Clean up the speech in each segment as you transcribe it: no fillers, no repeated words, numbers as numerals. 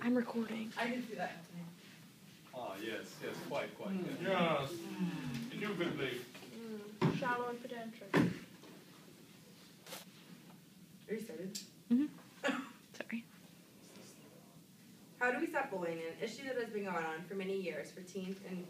I'm recording. I can see that happening. Ah, yes, quite. Yes, indubitably. Shallow and pedestrian. Are you started? Sorry. How do we stop bullying? An issue that has been going on for many years for teens and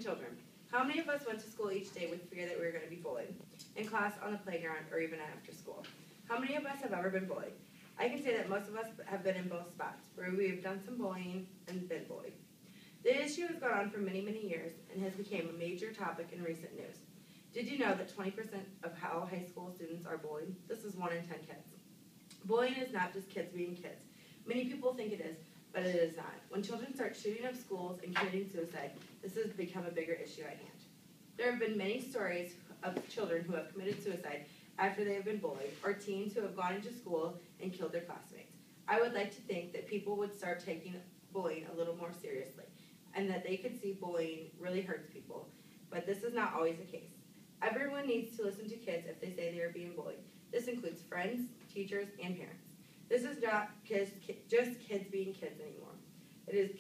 children. How many of us went to school each day with fear that we were going to be bullied? In class, on the playground, or even after school? How many of us have ever been bullied? I can say that most of us have been in both spots, where we have done some bullying and been bullied. The issue has gone on for many, many years and has become a major topic in recent news. Did you know that 20% of how high school students are bullied? This is 1 in 10 kids. Bullying is not just kids being kids. Many people think it is, but it is not. When children start shooting up schools and committing suicide, this has become a bigger issue at hand. There have been many stories of children who have committed suicide after they have been bullied, or teens who have gone into school and killed their classmates. I would like to think that people would start taking bullying a little more seriously, and that they could see bullying really hurts people, but this is not always the case. Everyone needs to listen to kids if they say they are being bullied. This includes friends, teachers, and parents. This is not just kids being kids anymore. It is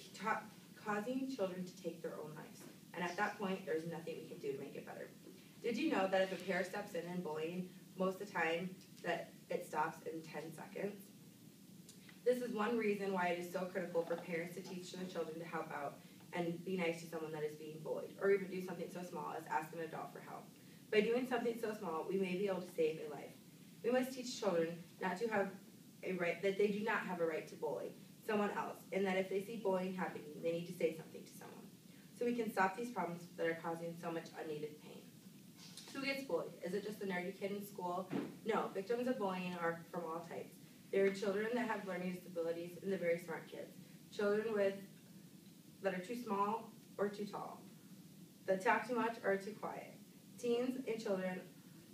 causing children to take their own lives, and at that point, there's nothing we can do to make it better. Did you know that if a parent steps in bullying, most of the time that it stops in 10 seconds? This is one reason why it is so critical for parents to teach their children to help out and be nice to someone that is being bullied, or even do something so small as ask an adult for help. By doing something so small, we may be able to save a life. We must teach children not to have a right, that they do not have a right to bully someone else, and that if they see bullying happening, they need to say something to someone, so we can stop these problems that are causing so much unneeded pain. Who gets bullied? Is it just the nerdy kid in school? No, victims of bullying are from all types. There are children that have learning disabilities and the very smart kids. Children that are too small or too tall, that talk too much or too quiet. Teens and children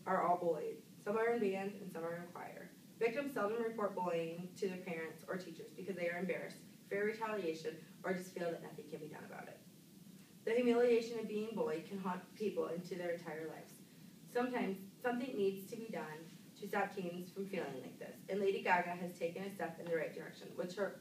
are all bullied. Some are in band and some are in choir. Victims seldom report bullying to their parents or teachers because they are embarrassed, fear retaliation, or just feel that nothing can be done about it. The humiliation of being bullied can haunt people into their entire lives. Sometimes something needs to be done to stop teens from feeling like this, and Lady Gaga has taken a step in the right direction with her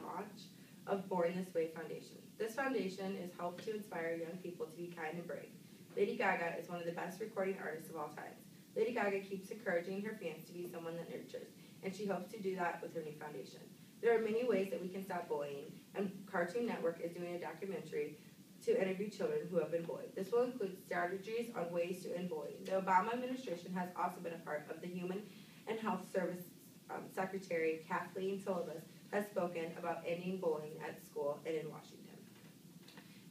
launch of Born This Way Foundation. This foundation is helped to inspire young people to be kind and brave. Lady Gaga is one of the best recording artists of all time. Lady Gaga keeps encouraging her fans to be someone that nurtures, and she hopes to do that with her new foundation. There are many ways that we can stop bullying, and Cartoon Network is doing a documentary to interview children who have been bullied. This will include strategies on ways to end bullying. The Obama administration has also been a part of the Human and Health Service Secretary Kathleen Sullivan has spoken about ending bullying at school and in Washington.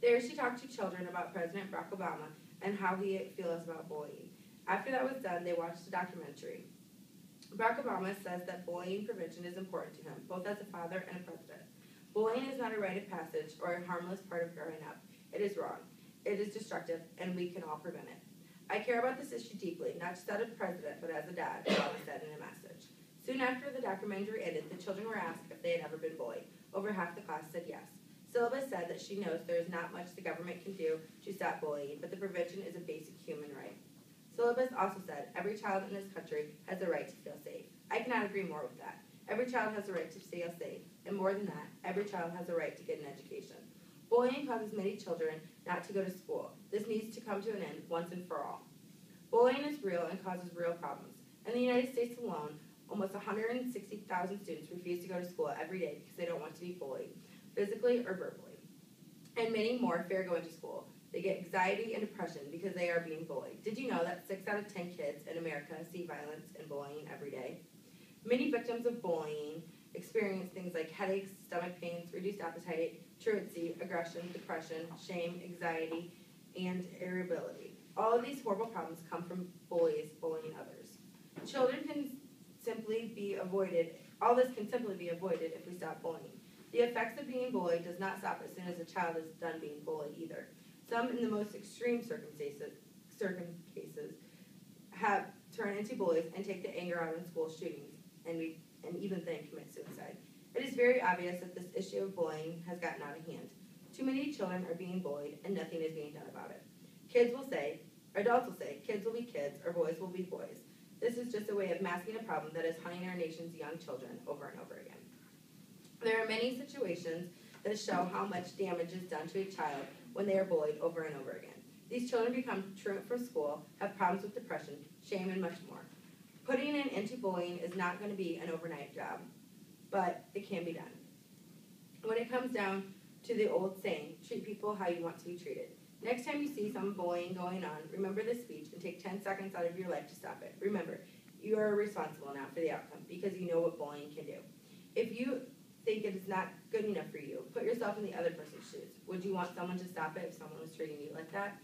There she talked to children about President Barack Obama and how he feels about bullying. After that was done, they watched the documentary. Barack Obama says that bullying prevention is important to him, both as a father and a president. Bullying is not a rite of passage or a harmless part of growing up. It is wrong. It is destructive, and we can all prevent it. I care about this issue deeply, not just as a president, but as a dad, Obama said in a message. Soon after the documentary ended, the children were asked if they had ever been bullied. Over half the class said yes. Syllabus said that she knows there is not much the government can do to stop bullying, but the prevention is a basic human right. Syllabus also said every child in this country has a right to feel safe. I cannot agree more with that. Every child has a right to feel safe, and more than that, every child has a right to get an education. Bullying causes many children not to go to school. This needs to come to an end once and for all. Bullying is real and causes real problems. In the United States alone, almost 160,000 students refuse to go to school every day because they don't want to be bullied, physically or verbally. And many more fear going to school. They get anxiety and depression because they are being bullied. Did you know that 6 out of 10 kids in America see violence and bullying every day? Many victims of bullying experience things like headaches, stomach pains, reduced appetite, truancy, aggression, depression, shame, anxiety, and irritability. All of these horrible problems come from bullies bullying others. Children can simply be avoided. All this can simply be avoided if we stop bullying. The effects of being bullied does not stop as soon as a child is done being bullied either. Some, in the most extreme circumstances, have turned into bullies and take the anger out in school shootings, and even then commit suicide. It is very obvious that this issue of bullying has gotten out of hand. Too many children are being bullied, and nothing is being done about it. Adults will say, kids will be kids, or boys will be boys. This is just a way of masking a problem that is hunting our nation's young children over and over again. There are many situations that show how much damage is done to a child when they are bullied over and over again. These children become truant from school, have problems with depression, shame, and much more. Putting an end to bullying is not going to be an overnight job, but it can be done. When it comes down to the old saying, treat people how you want to be treated. Next time you see some bullying going on, remember this speech and take 10 seconds out of your life to stop it. Remember, you are responsible now for the outcome because you know what bullying can do. If you think it is not good enough for you, put yourself in the other person's shoes. Would you want someone to stop it if someone was treating you like that?